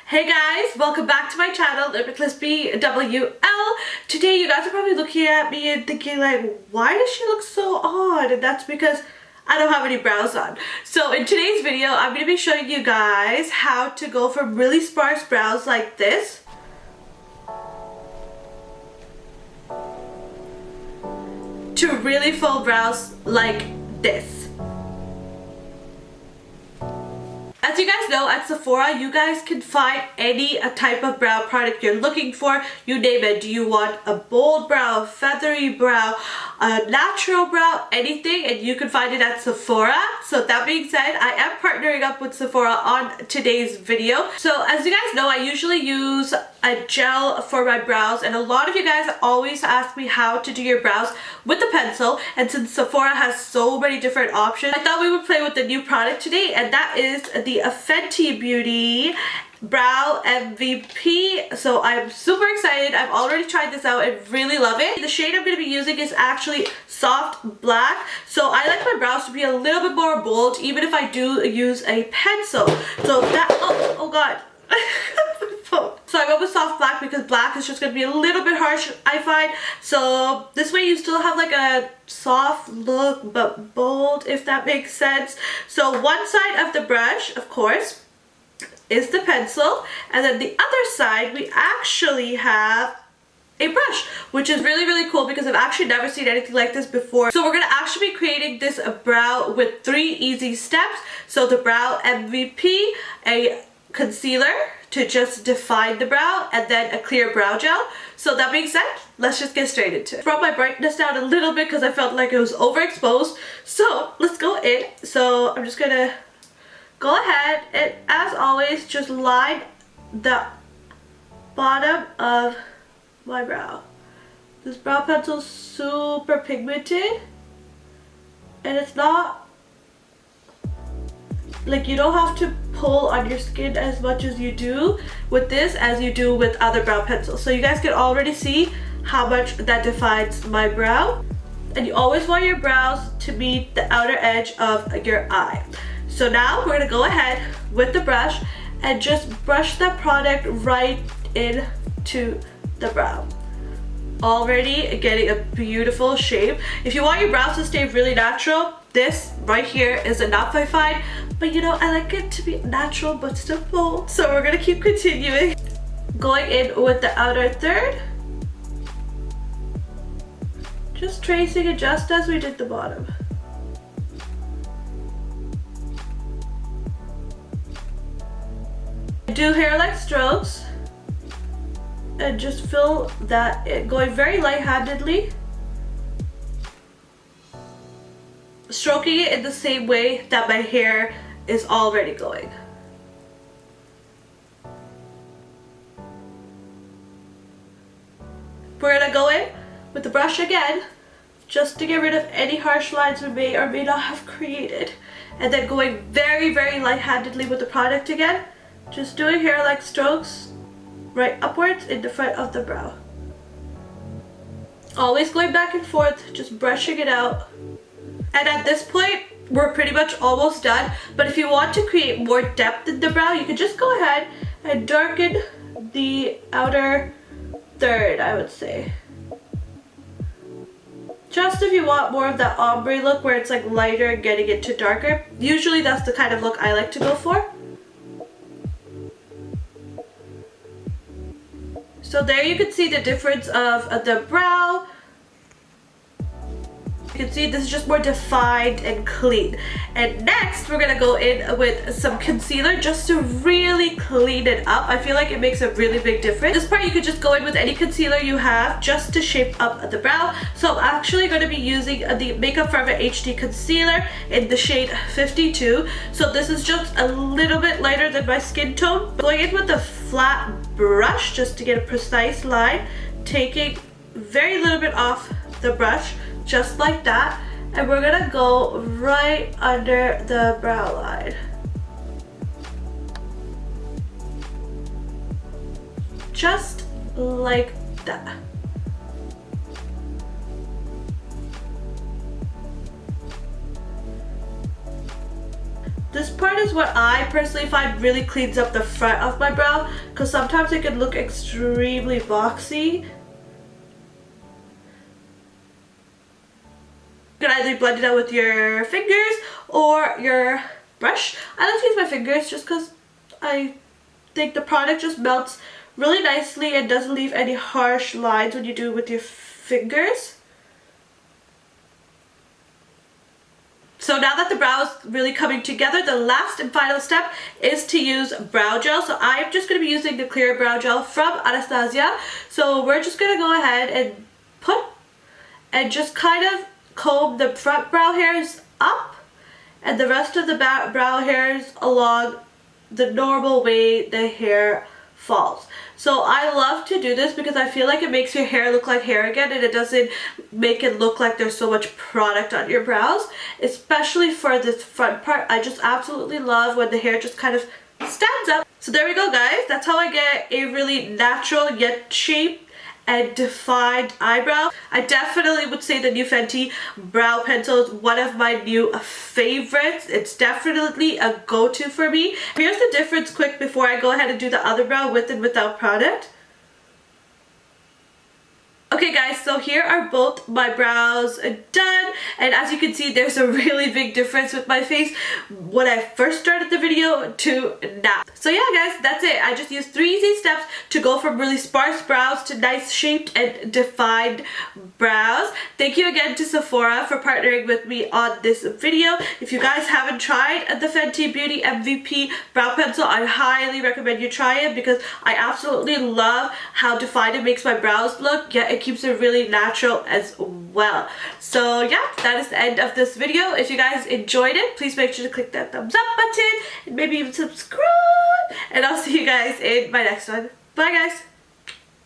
Hey guys, welcome back to my channel, Limitlessbwl. Today you guys are probably looking at me and thinking like, why does she look so odd? And that's because I don't have any brows on. So in today's video, I'm going to be showing you guys how to go from really sparse brows like this to really full brows like this. As you guys know, at Sephora, you guys can find any type of brow product you're looking for. You name it. Do you want a bold brow, a feathery brow, a natural brow, anything, and you can find it at Sephora. So that being said, I am partnering up with Sephora on today's video. So as you guys know, I usually use a gel for my brows, and a lot of you guys always ask me how to do your brows with the pencil, and since Sephora has so many different options, I thought we would play with the new product today, and that is the Fenty Beauty Brow MVP. So I'm super excited. I've already tried this out and really love it. The shade I'm going to be using is actually soft black. So I like my brows to be a little bit more bold even if I do use a pencil. So that, oh god. So I go with soft black because black is just going to be a little bit harsh, I find. So this way you still have like a soft look but bold, if that makes sense. So one side of the brush, of course, is the pencil, and then the other side we actually have a brush, which is really cool because I've actually never seen anything like this before. So we're going to actually be creating this brow with 3 easy steps. So the Brow MVP, a concealer to just define the brow, and then a clear brow gel. So that being said, let's just get straight into it. Brought my brightness down a little bit because I felt like it was overexposed. So let's go in. So I'm just gonna go ahead and, as always, just line the bottom of my brow. This brow pencil is super pigmented, and it's not like, you don't have to pull on your skin as much as you do with this as you do with other brow pencils. So you guys can already see how much that defines my brow. And you always want your brows to meet the outer edge of your eye. So now we're gonna go ahead with the brush and just brush that product right into the brow. Already getting a beautiful shape. If you want your brows to stay really natural, this right here is enough, I find. But you know, I like it to be natural but still bold. So we're gonna keep continuing. Going in with the outer third. Just tracing it just as we did the bottom. Do hair-like strokes. And just fill that in, going very light-handedly. Stroking it in the same way that my hair is already going. We're gonna go in with the brush again, just to get rid of any harsh lines we may or may not have created. And then going very light-handedly with the product again, just doing hair-like strokes right upwards in the front of the brow. Always going back and forth, just brushing it out. And at this point, we're pretty much almost done. But if you want to create more depth in the brow, you can just go ahead and darken the outer third, I would say. Just if you want more of that ombre look where it's like lighter and getting into darker. Usually that's the kind of look I like to go for. So there you can see the difference of the brow. You can see this is just more defined and clean. And next we're gonna go in with some concealer just to really clean it up. I feel like it makes a really big difference. This part you could just go in with any concealer you have just to shape up the brow. So I'm actually going to be using the Makeup Forever HD concealer in the shade 52. So this is just a little bit lighter than my skin tone. Going in with a flat brush just to get a precise line, taking very little bit off the brush, just like that, and we're gonna go right under the brow line. Just like that. This part is what I personally find really cleans up the front of my brow, because sometimes it can look extremely boxy. You can either blend it out with your fingers or your brush. I like to use my fingers just because I think the product just melts really nicely and doesn't leave any harsh lines when you do it with your fingers. So now that the brow is really coming together, the last and final step is to use brow gel. So I'm just going to be using the clear brow gel from Anastasia. So we're just going to go ahead and put and just kind of comb the front brow hairs up and the rest of the brow hairs along the normal way the hair falls. So I love to do this because I feel like it makes your hair look like hair again, and it doesn't make it look like there's so much product on your brows, especially for this front part. I just absolutely love when the hair just kind of stands up. So there we go, guys. That's how I get a really natural yet shaped and defined eyebrow. I definitely would say the new Fenty brow pencil is one of my new favorites. It's definitely a go-to for me. Here's the difference quick before I go ahead and do the other brow with and without product. Okay guys, so here are both my brows done, and as you can see there's a really big difference with my face when I first started the video to now. So yeah guys, that's it. I just used 3 easy steps to go from really sparse brows to nice shaped and defined brows. Thank you again to Sephora for partnering with me on this video. If you guys haven't tried the Fenty Beauty MVP brow pencil, I highly recommend you try it because I absolutely love how defined it makes my brows look, yet it keeps it really natural as well. So yeah, that is the end of this video. If you guys enjoyed it, please make sure to click that thumbs up button and maybe even subscribe, and I'll see you guys in my next one. Bye guys.